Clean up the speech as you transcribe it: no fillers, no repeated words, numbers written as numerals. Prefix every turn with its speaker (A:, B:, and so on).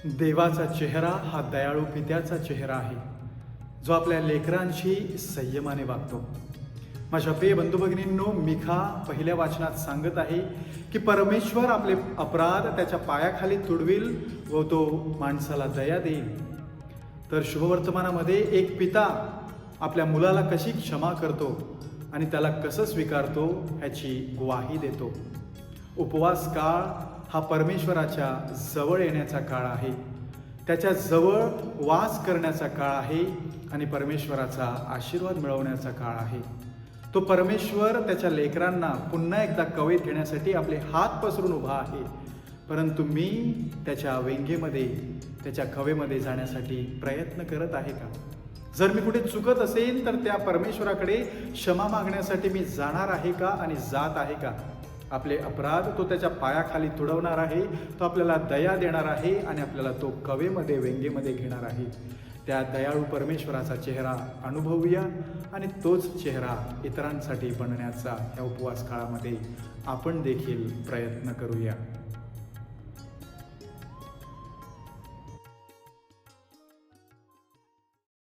A: देवाचा चेहरा हा दयाळू पित्याचा चेहरा आहे, जो आपल्या लेकरांशी संयमाने वागतो. माझ्या प्रिय बंधू भगिनींनो, मिखा पहिल्या वाचनात सांगत आहे की परमेश्वर आपले अपराध त्याच्या पायाखाली तुडविल व तो माणसाला दया देईल. तर शुभवर्तमानामध्ये एक पिता आपल्या मुलाला कशी क्षमा करतो आणि त्याला कसं स्वीकारतो ह्याची ग्वाही देतो. उपवास काळ हा परमेश्वराच्या जवळ येण्याचा काळ आहे, त्याच्या जवळ वास करण्याचा काळ आहे आणि परमेश्वराचा आशीर्वाद मिळवण्याचा काळ आहे. तो परमेश्वर त्याच्या लेकरांना पुन्हा एकदा कवेत घेण्यासाठी आपले हात पसरून उभा आहे, परंतु मी त्याच्या वेंगेमध्ये त्याच्या कवेमध्ये जाण्यासाठी प्रयत्न करत आहे का? जर मी कुठे चुकत असेल तर त्या परमेश्वराकडे क्षमा मागण्यासाठी मी जाणार आहे का आणि जात आहे का? आपले अपराध तो त्याच्या पायाखाली तुडवणार आहे, तो आपल्याला दया देणार आहे आणि आपल्याला तो कवेमध्ये वेंगेमध्ये घेणार आहे. त्या दयाळू परमेश्वराचा चेहरा अनुभवूया आणि तोच चेहरा इतरांसाठी बनण्याचा या उपवास काळामध्ये आपण देखील प्रयत्न करूया.